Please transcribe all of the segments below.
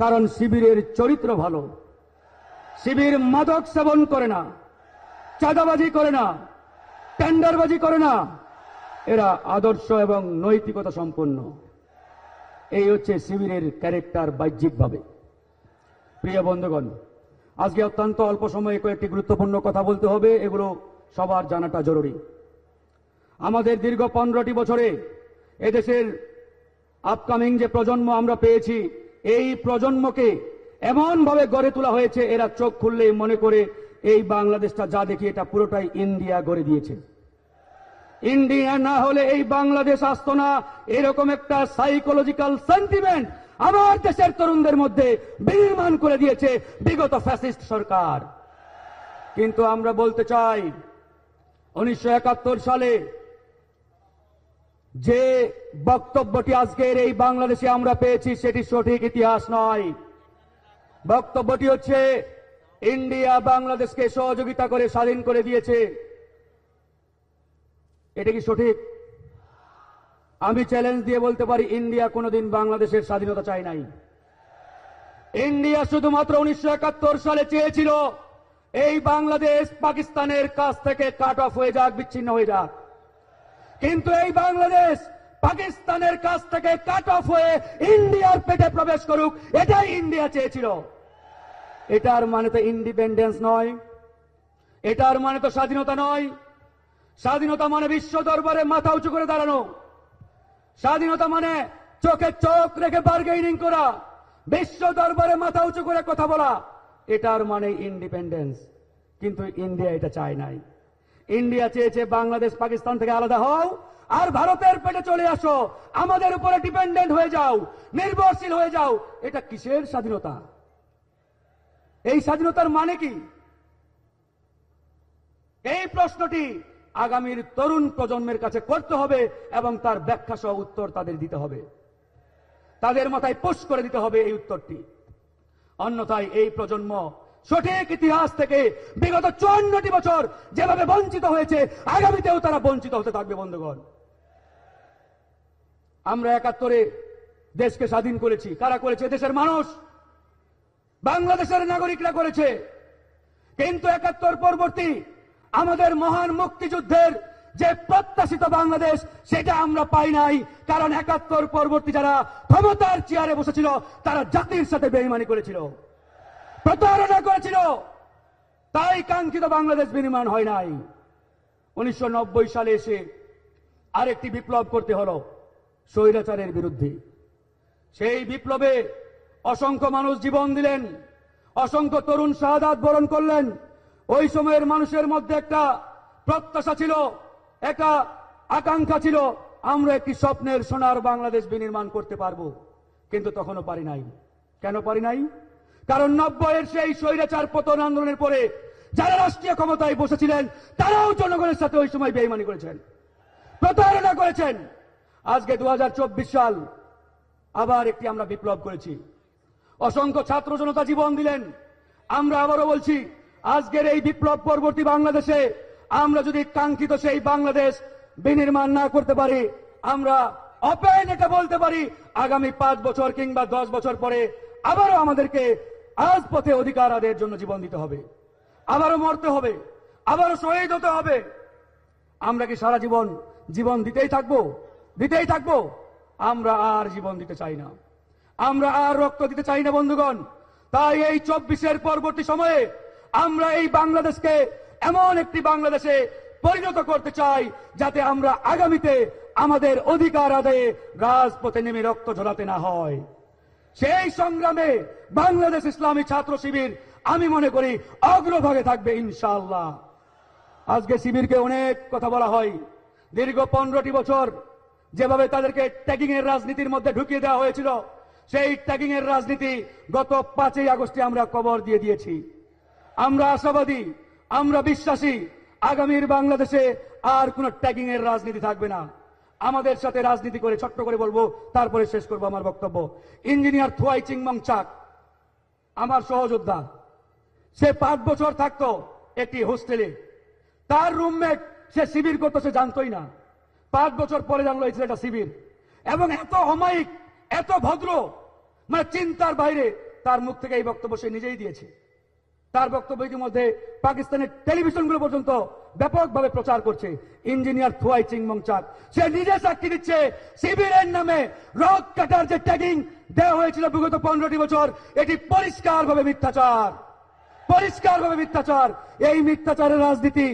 কারণ শিবিরের চরিত্র ভালো। শিবির মাদক সেবন করে না, চাঁদাবাজি করে না, টেন্ডারবাজি করে না, এরা আদর্শ এবং নৈতিকতা সম্পন্ন। এই হচ্ছে শিবিরের ক্যারেক্টার বাহ্যিকভাবে। প্রিয় বন্ধুগণ, আজকে অত্যন্ত অল্প সময়ে কয়েকটি গুরুত্বপূর্ণ কথা বলতে হবে, এগুলো সবার জানাটা জরুরি। আমাদের দীর্ঘ 15টি বছরে এদেশের আপকামিং যে প্রজন্ম আমরা পেয়েছি, এই প্রজন্মকে এমনভাবে গড়ে তোলা হয়েছে, এরা চোখ খুললেই মনে করে এই বাংলাদেশটা যা দেখি এটা পুরোটাই ইন্ডিয়া গড়ে দিয়েছে। ইন্ডিয়া না হলে এই বাংলাদেশ আসতো না, এরকম একটা সাইকোলজিক্যাল সেন্টিমেন্ট আমার দেশের তরুণদের মধ্যে বিনির্মাণ করে দিয়েছে বিগত ফ্যাসিস্ট সরকার। কিন্তু আমরা বলতে চাই, 1971 সালে যে বক্তব্যটি আজকের এই বাংলাদেশে আমরা পেয়েছি সেটি সঠিক ইতিহাস নয়। বক্তব্যটি হচ্ছে ইন্ডিয়া বাংলাদেশকে সহযোগিতা করে স্বাধীন করে দিয়েছে। এটা কি সঠিক? আমি চ্যালেঞ্জ দিয়ে বলতে পারি, ইন্ডিয়া কোনোদিন বাংলাদেশের স্বাধীনতা চায় নাই। ইন্ডিয়া শুধুমাত্র 1971 সালে চেয়েছিল এই বাংলাদেশ পাকিস্তানের কাছ থেকে কাট অফ হয়ে যাক, বিচ্ছিন্ন হয়ে যাক। কিন্তু এই বাংলাদেশ পাকিস্তানের কাছ থেকে কাট অফ হয়ে ইন্ডিয়ার পেটে প্রবেশ করুক, এটাই ইন্ডিয়া চেয়েছিল। এটার মানে তো ইন্ডিপেন্ডেন্স নয়, এটার মানে তো স্বাধীনতা নয়। স্বাধীনতা মানে বিশ্ব দরবারে মাথা উঁচু করে দাঁড়ানো, স্বাধীনতা মানে চোখে চোখ রেখে বার্গেনিং করা, বিশ্ব দরবারে মাথা উঁচু করে কথা বলা, এটার মানে ইন্ডিপেন্ডেন্স। কিন্তু ইন্ডিয়া এটা চায় নাই। ইন্ডিয়া চেয়েছে বাংলাদেশ পাকিস্তান থেকে আলাদা হও আর ভারতের পেটে চলে আসো, আমাদের উপরে ডিপেন্ডেন্ট হয়ে যাও, নির্ভরশীল হয়ে যাও। এটা কিসের স্বাধীনতা? এই স্বাধীনতার মানে কি? এই প্রশ্নটি আগামীর তরুণ প্রজন্মের কাছে করতে হবে এবং তার ব্যাখ্যা সহ উত্তর তাদের দিতে হবে, তাদের মাথায় পুশ করে দিতে হবে এই উত্তরটি। অন্যথায় এই প্রজন্ম সঠিক ইতিহাস থেকে বিগত 54টি বছর যেভাবে বঞ্চিত হয়েছে, আগামীতেও তারা বঞ্চিত হতে থাকবে। বন্ধুগণ, আমরা 71-এ দেশকে স্বাধীন করেছি। কারা করেছে? দেশের মানুষ, বাংলাদেশের নাগরিকরা করেছে। কিন্তু 71 পরবর্তী আমাদের মহান মুক্তিযুদ্ধের যে প্রত্যাশিত বাংলাদেশ, সেটা আমরা পাই নাই। কারণ 71 পরবর্তী যারা ক্ষমতার চেয়ারে বসেছিল, তারা জাতির সাথে বেঈমানি করেছিল, প্রতারণা করেছিল। তাই কাঙ্ক্ষিত বাংলাদেশ বিনির্মাণ হয় নাই। 1990 সালে এসে আরেকটি বিপ্লব করতে হলো স্বৈরাচারের বিরুদ্ধে। সেই বিপ্লবে অসংখ্য মানুষ জীবন দিলেন, অসংখ্য তরুণ শাহাদাত বরণ করলেন। ওই সময়ের মানুষের মধ্যে একটা প্রত্যাশা ছিল, একটা আকাঙ্ক্ষা ছিল, আমরা একটি স্বপ্নের সোনার বাংলাদেশ বিনির্মাণ করতে পারবো। কিন্তু তখনও পারি নাই। কেন পারি নাই? কারণ 90-এর সেই স্বৈরাচার পতন আন্দোলনের পরে যারা রাষ্ট্রীয় ক্ষমতায় বসেছিলেন, তারাও জনগণের সাথে ওই সময় বেঈমানি করেছেন, প্রতারণা করেছেন। আজকে 2024 সাল, আবার একটি আমরা বিপ্লব করেছি। অসংখ্য ছাত্র জনতা জীবন দিলেন। আমরা আবারও বলছি, আজকের এই বিপ্লব পরবর্তী বাংলাদেশে আমরা যদি কাঙ্ক্ষিত সেই বাংলাদেশ বিনির্মাণ না করতে পারি, আমরা ওপেন এটা বলতে পারি, আগামী 5 বছর কিংবা 10 বছর পরে আবারও আমাদেরকে রাজপথে অধিকার আদায়ের জন্য জীবন দিতে হবে, আবারও মরতে হবে, আবারও শহীদ হতে হবে। আমরা কি সারা জীবন জীবন দিতেই থাকবো? দিতেই থাকবো? আমরা আর জীবন দিতে চাই না, আমরা আর রক্ত দিতে চাই না। বন্ধুগণ, তাই এই 24-এর পরবর্তী সময়ে আমরা এই বাংলাদেশকে এমন একটি বাংলাদেশে পরিণত করতে চাই, যাতে আমরা আগামীতে আমাদের অধিকার আদায়ে রাজপথে নেমে রক্ত ঝরাতে না হয়। সেই সংগ্রামে বাংলাদেশ ইসলামী ছাত্র শিবির, আমি মনে করি, অগ্রভাগে থাকবে ইনশাআল্লাহ। আজকে শিবিরকে অনেক কথা বলা হয়। দীর্ঘ 15টি বছর যেভাবে তাদেরকে ট্যাগিং এর রাজনীতির মধ্যে ঢুকিয়ে দেওয়া হয়েছিল, সেই ট্যাগিং এর রাজনীতি গত 5ই আগস্টে আমরা কবর দিয়ে দিয়েছি। আমরা আশাবাদী, আমরা বিশ্বাসী, আগামীর বাংলাদেশে আর কোন ট্যাগিং এর রাজনীতি থাকবে না। আমাদের সাথে রাজনীতি করে, ছোট্ট করে বলবো, তারপরে শেষ করবো আমার বক্তব্য। ইঞ্জিনিয়ার থুয়াই চিংমং চাক, আমার সহযোদ্ধা, সে 5 বছর থাকতো একটি হোস্টেলে। তার রুমমেট সে শিবির করতো, সে জানতোই না। 5 বছর পরে জানলো এই ছেলেটা শিবির। এবং এত অমায়িক, এত ভদ্র, মানে চিন্তার বাইরে। তার মুখ থেকে এই বক্তব্য সে নিজেই দিয়েছে। তার বক্তব্য ইতিমধ্যে পাকিস্তানের টেলিভিশনগুলো পর্যন্ত ব্যাপকভাবে প্রচার করছে। ইঞ্জিনিয়ার থুয়াই চিংমংচাক সে নিজে সাক্ষী দিচ্ছে, শিবিরের নামে রক কাটার যে ট্যাগিং দেওয়া হয়েছিল বিগত 15টি বছর, এটি পরিষ্কারভাবে মিথ্যাচার, পরিষ্কারভাবে মিথ্যাচার। এই মিথ্যাচারের রাজনীতি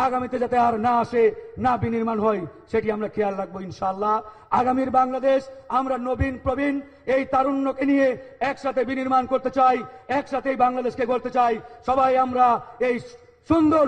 আগামীতে যাতে আর না আসে, না বিনির্মাণ হয়, সেটি আমরা খেয়াল রাখবো ইনশাআল্লাহ। আগামীর বাংলাদেশ আমরা নবীন প্রবীণ এই তারুণ্যকে নিয়ে একসাথে বিনির্মাণ করতে চাই, একসাথে এই বাংলাদেশকে গড়তে চাই। সবাই আমরা এই সুন্দর